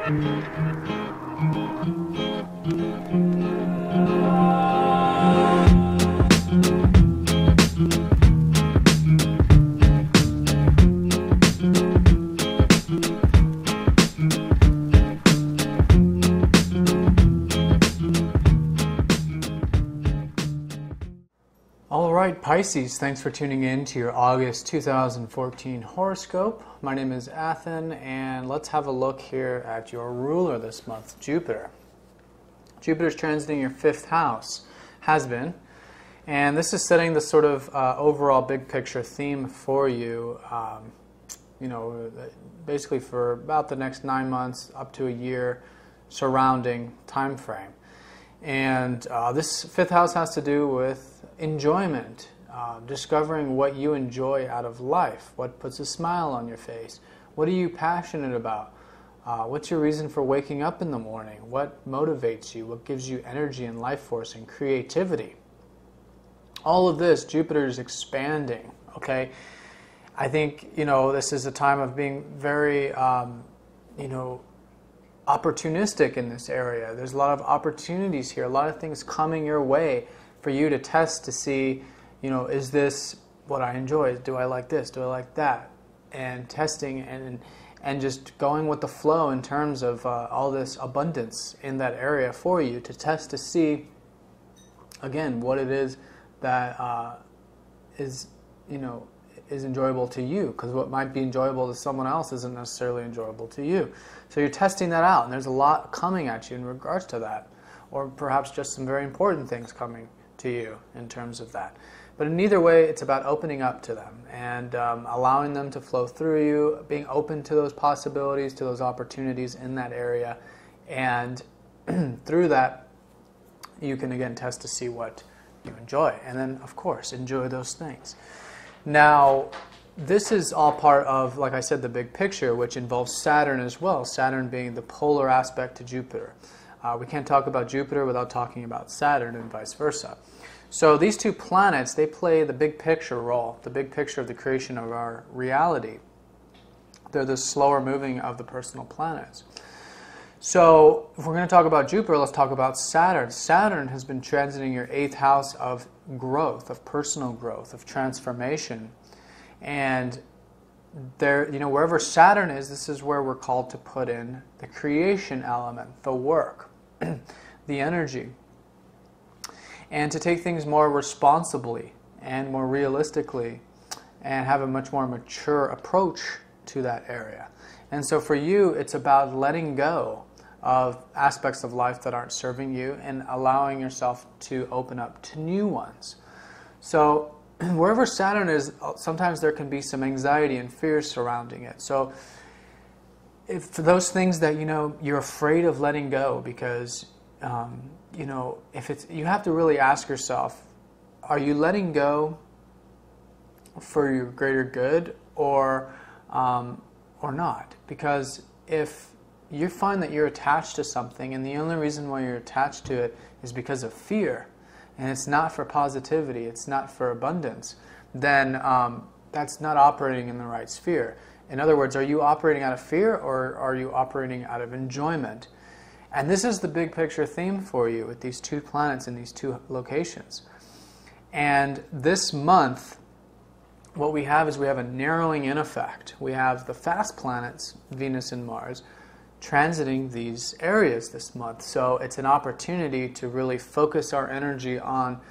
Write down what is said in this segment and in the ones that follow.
All right, Pisces, thanks for tuning in to your August 2014 horoscope. My name is Athen, and let's have a look here at your ruler this month, Jupiter. Jupiter's transiting your 5th house, has been, and this is setting the sort of overall big picture theme for you, basically for about the next 9 months up to a year surrounding time frame. And this 5th house has to do with enjoyment, discovering what you enjoy out of life, what puts a smile on your face, what are you passionate about, what's your reason for waking up in the morning, what motivates you, what gives you energy and life force and creativity. All of this, Jupiter is expanding, okay? I think, this is a time of being very, opportunistic in this area. There's a lot of opportunities here, a lot of things coming your way for you to test to see, is this what I enjoy? Do I like this? Do I like that? And testing and just going with the flow in terms of all this abundance in that area for you to test to see, again, what it is that is enjoyable to you, because what might be enjoyable to someone else isn't necessarily enjoyable to you. So you're testing that out, and there's a lot coming at you in regards to that, or perhaps just some very important things coming to you in terms of that. But in either way, it's about opening up to them and allowing them to flow through you, being open to those possibilities, to those opportunities in that area, and through that, you can again test to see what you enjoy, and then of course enjoy those things. Now, this is all part of, like I said, the big picture, which involves Saturn as well, Saturn being the polar aspect to Jupiter. We can't talk about Jupiter without talking about Saturn and vice versa. So these two planets, they play the big picture role, the big picture of the creation of our reality. They're the slower moving of the personal planets. So if we're going to talk about Jupiter, let's talk about Saturn. Saturn has been transiting your 8th house of growth, of personal growth, of transformation. And there, wherever Saturn is, this is where we're called to put in the creation element, the work, the energy, and to take things more responsibly and more realistically and have a much more mature approach to that area. And so for you, it's about letting go of aspects of life that aren't serving you and allowing yourself to open up to new ones. So wherever Saturn is, sometimes there can be some anxiety and fear surrounding it. So if for those things that you're afraid of letting go, because if it's, you have to really ask yourself, are you letting go for your greater good or not? Because if you find that you're attached to something and the only reason why you're attached to it is because of fear, and it's not for positivity, it's not for abundance, then that's not operating in the right sphere. In other words, are you operating out of fear or are you operating out of enjoyment? And this is the big picture theme for you with these two planets in these two locations. And this month, what we have is we have a narrowing in effect. We have the fast planets, Venus and Mars, transiting these areas this month. So it's an opportunity to really focus our energy on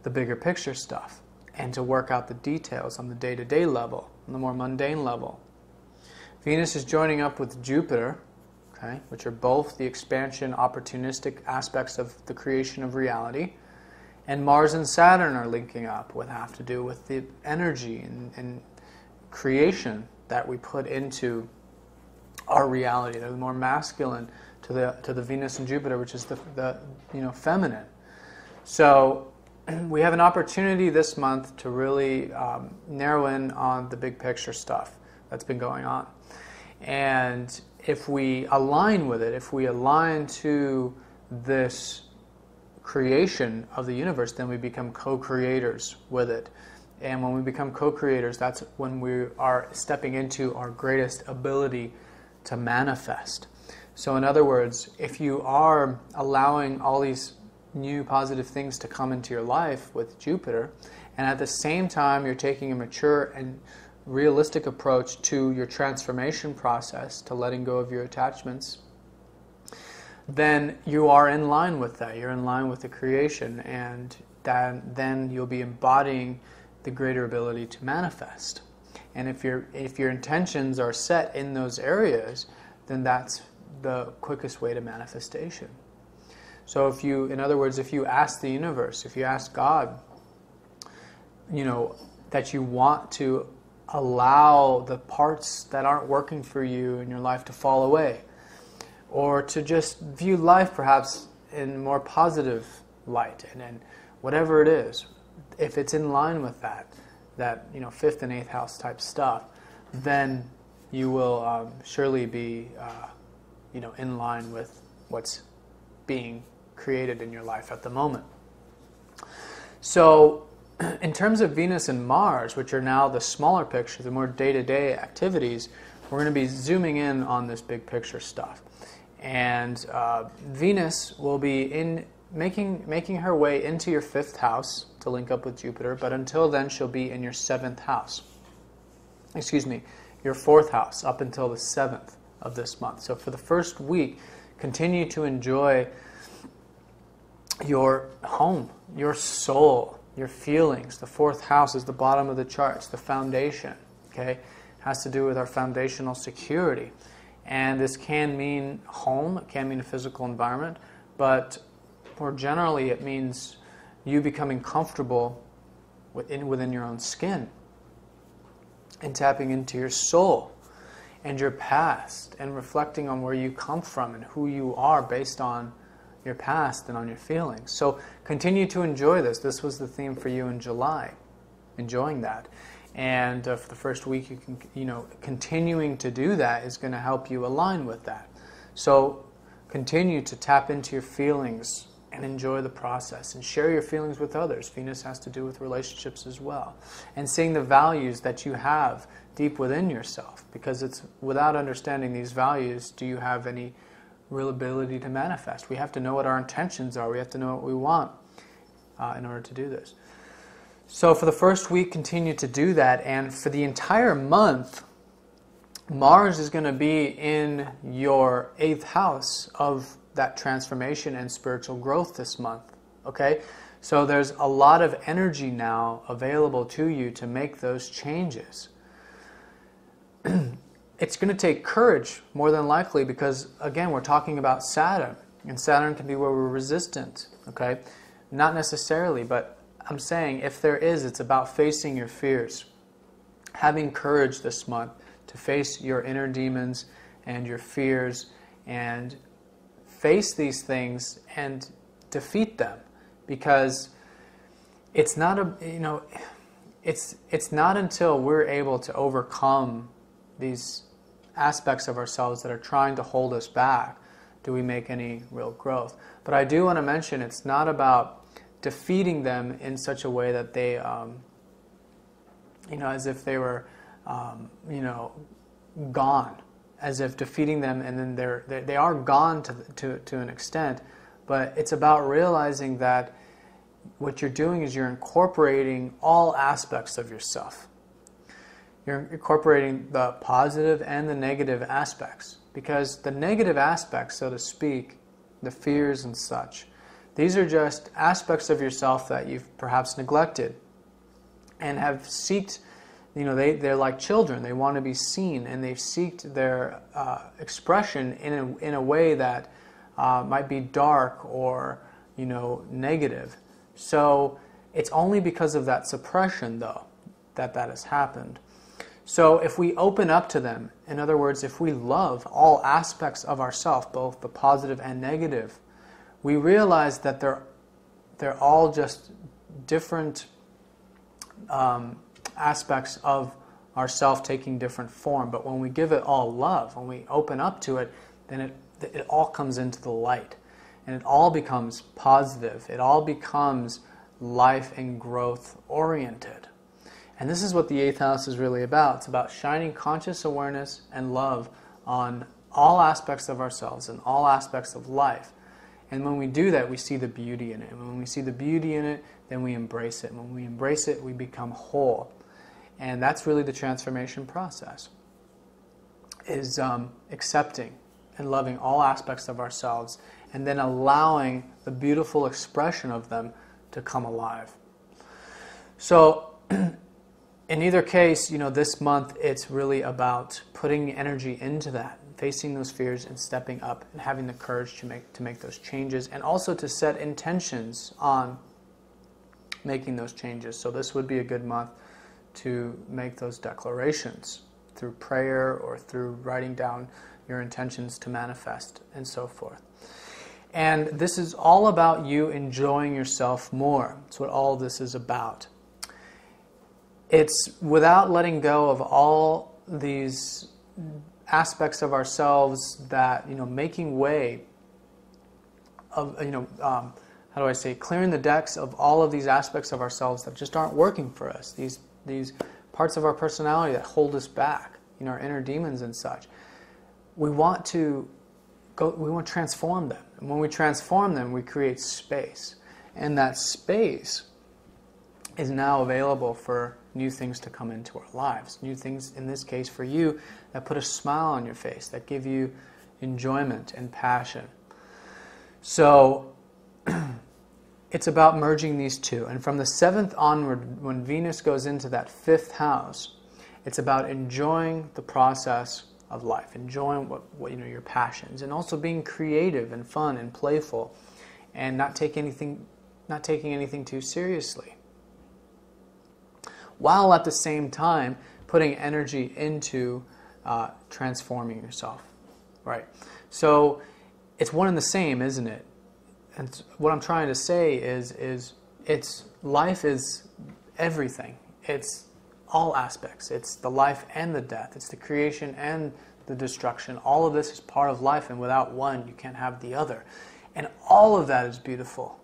the bigger picture stuff and to work out the details on the day-to-day level, on the more mundane level. Venus is joining up with Jupiter, okay, which are both the expansion, opportunistic aspects of the creation of reality. And Mars and Saturn are linking up, what have to do with the energy and creation that we put into our reality. They're more masculine to the Venus and Jupiter, which is the feminine. So we have an opportunity this month to really narrow in on the big picture stuff that's been going on. And if we align with it, if we align to this creation of the universe, then we become co-creators with it. And when we become co-creators, that's when we are stepping into our greatest ability to manifest. So in other words, if you are allowing all these new positive things to come into your life with Jupiter, and at the same time you're taking a mature and realistic approach to your transformation process, to letting go of your attachments, then you are in line with that. You're in line with the creation, and then you'll be embodying the greater ability to manifest. And if your intentions are set in those areas, then that's the quickest way to manifestation. So if you, in other words, if you ask the universe, if you ask God, that you want to allow the parts that aren't working for you in your life to fall away, or to just view life perhaps in more positive light, and then whatever it is, if it's in line with that fifth and eighth house type stuff, then you will surely be in line with what's being created in your life at the moment. So in terms of Venus and Mars, which are now the smaller picture, the more day-to-day activities, we're going to be zooming in on this big picture stuff. And Venus will be making her way into your fifth house to link up with Jupiter, but until then she'll be in your seventh house. Your fourth house up until the 7th of this month. So for the first week, continue to enjoy your home, your soul, your feelings. The fourth house is the bottom of the chart. It's the foundation. Okay, it has to do with our foundational security, and this can mean home. It can mean a physical environment, but more generally, it means you becoming comfortable within your own skin, and tapping into your soul and your past, and reflecting on where you come from and who you are based on your past and on your feelings. So continue to enjoy this. This was the theme for you in July, enjoying that. And for the first week, you can, continuing to do that is going to help you align with that. So continue to tap into your feelings and enjoy the process, and share your feelings with others. Venus has to do with relationships as well, and seeing the values that you have deep within yourself, because it's without understanding these values do you have any real ability to manifest. We have to know what our intentions are. We have to know what we want in order to do this. So for the first week, continue to do that, and for the entire month, Mars is going to be in your 8th house of that transformation and spiritual growth this month. Okay? So there's a lot of energy now available to you to make those changes. It's going to take courage, more than likely, because, again, we're talking about Saturn, and Saturn can be where we're resistant. Okay? Not necessarily, but I'm saying if there is, it's about facing your fears. Having courage this month to face your inner demons and your fears, and face these things and defeat them, because it's not it's not until we're able to overcome these aspects of ourselves that are trying to hold us back do we make any real growth. But I do want to mention, it's not about defeating them in such a way that they as if they were gone, as if defeating them and then they are gone to an extent, but it's about realizing that what you're doing is you're incorporating all aspects of yourself. You're incorporating the positive and the negative aspects, because the negative aspects, so to speak, the fears and such, these are just aspects of yourself that you've perhaps neglected and have sought. They're like children. They want to be seen, and they've sought their expression in a way that might be dark or negative. So it's only because of that suppression, though, that has happened. So if we open up to them, in other words, if we love all aspects of ourself, both the positive and negative, we realize that they're all just different aspects of ourself taking different form. But when we give it all love, when we open up to it, then it all comes into the light, and it all becomes positive. It all becomes life and growth oriented. And this is what the 8th house is really about. It's about shining conscious awareness and love on all aspects of ourselves and all aspects of life. And when we do that, we see the beauty in it. And when we see the beauty in it, then we embrace it. And when we embrace it, we become whole. And that's really the transformation process, is accepting and loving all aspects of ourselves and then allowing the beautiful expression of them to come alive. So in either case, this month it's really about putting energy into that, facing those fears and stepping up and having the courage to make those changes, and also to set intentions on making those changes. So this would be a good month to make those declarations through prayer or through writing down your intentions to manifest and so forth. And this is all about you enjoying yourself more. That's what all this is about. It's without letting go of all these aspects of ourselves that, making way of, how do I say, clearing the decks of all of these aspects of ourselves that just aren't working for us. These parts of our personality that hold us back, our inner demons and such. We want to transform them. And when we transform them, we create space. And that space is now available for new things to come into our lives. New things, in this case for you, that put a smile on your face, that give you enjoyment and passion. So it's about merging these two. And from the 7th onward, when Venus goes into that 5th house, it's about enjoying the process of life, enjoying what your passions, and also being creative and fun and playful, and not taking anything too seriously, while at the same time putting energy into transforming yourself. Right? So it's one and the same, isn't it? And what I'm trying to say is life is everything. It's all aspects. It's the life and the death. It's the creation and the destruction. All of this is part of life, and without one, you can't have the other. And all of that is beautiful.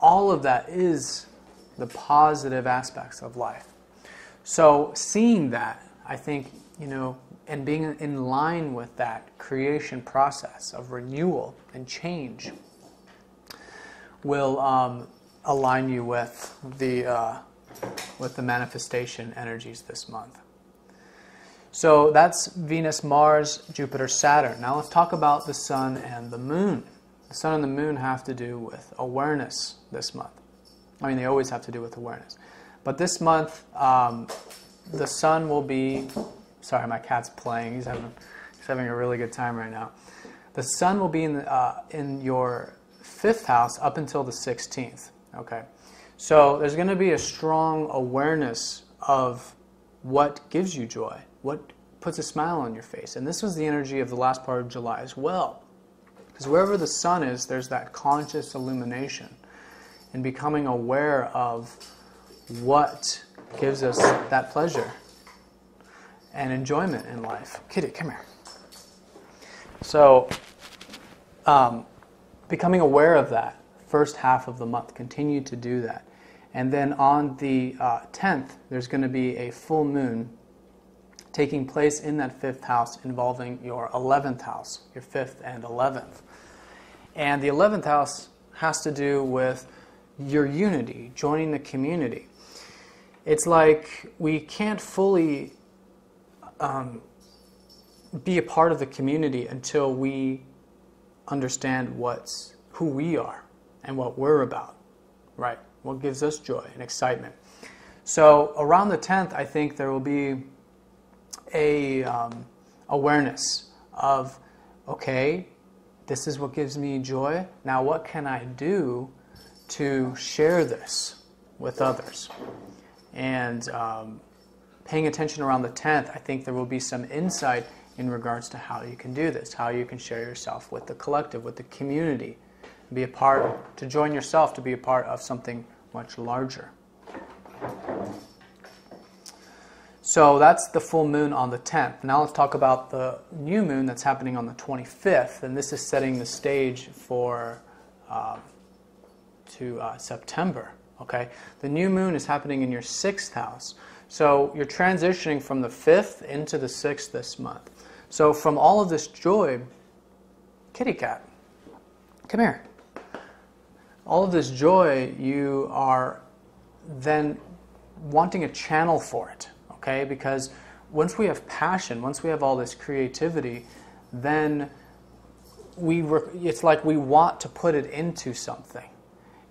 All of that is the positive aspects of life. So seeing that, I think, and being in line with that creation process of renewal and change will align you with the manifestation energies this month. So that's Venus, Mars, Jupiter, Saturn. Now let's talk about the Sun and the Moon. The Sun and the Moon have to do with awareness this month. I mean, they always have to do with awareness. But this month, the Sun will be... Sorry, my cat's playing. He's having a really good time right now. The Sun will be in your 5th house up until the 16th. Okay? So there's going to be a strong awareness of what gives you joy, what puts a smile on your face. And this was the energy of the last part of July as well. Because wherever the Sun is, there's that conscious illumination and becoming aware of what gives us that pleasure and enjoyment in life. Kitty, come here. So, becoming aware of that first half of the month, continue to do that. And then on the 10th, there's going to be a full moon taking place in that 5th house involving your 11th house, your 5th and 11th. And the 11th house has to do with your unity, joining the community. It's like we can't fully be a part of the community until we understand who we are and what we're about, right? What gives us joy and excitement. So around the 10th, I think there will be a awareness of, okay, this is what gives me joy. Now what can I do to share this with others? And paying attention around the 10th, I think there will be some insight in regards to how you can do this, how you can share yourself with the collective, with the community, to join yourself to be a part of something much larger. So that's the full moon on the 10th. Now let's talk about the new moon that's happening on the 25th, and this is setting the stage for September. Okay, the new moon is happening in your 6th house. So you're transitioning from the 5th into the 6th this month. So from all of this joy, kitty cat, come here. All of this joy, you are then wanting a channel for it, okay? Because once we have passion, once we have all this creativity, then it's like we want to put it into something.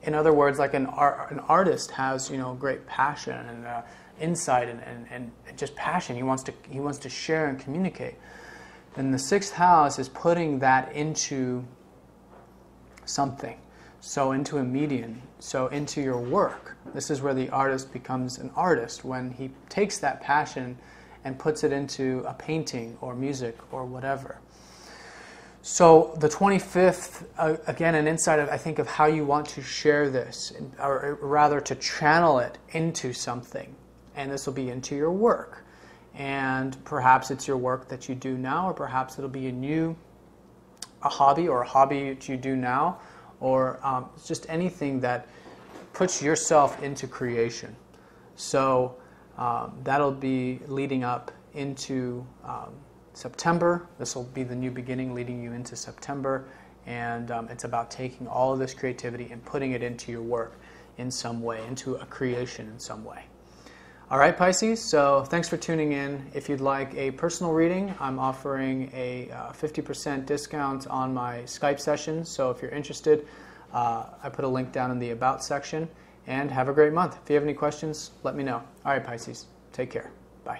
In other words, like an artist has, great passion and insight and just passion. He wants to share and communicate. And the sixth house is putting that into something. So into a medium, so into your work. This is where the artist becomes an artist, when he takes that passion and puts it into a painting or music or whatever. So the 25th, again, an insight of, I think, of how you want to share this, or rather to channel it into something. And this will be into your work. And perhaps it's your work that you do now, or perhaps it'll be a hobby that you do now, or just anything that puts yourself into creation. So that'll be leading up into September. This will be the new beginning leading you into September, and it's about taking all of this creativity and putting it into your work in some way, into a creation in some way. All right, Pisces, so thanks for tuning in. If you'd like a personal reading, I'm offering a 50% discount on my Skype sessions. So if you're interested, I put a link down in the About section. And have a great month. If you have any questions, let me know. All right, Pisces, take care. Bye.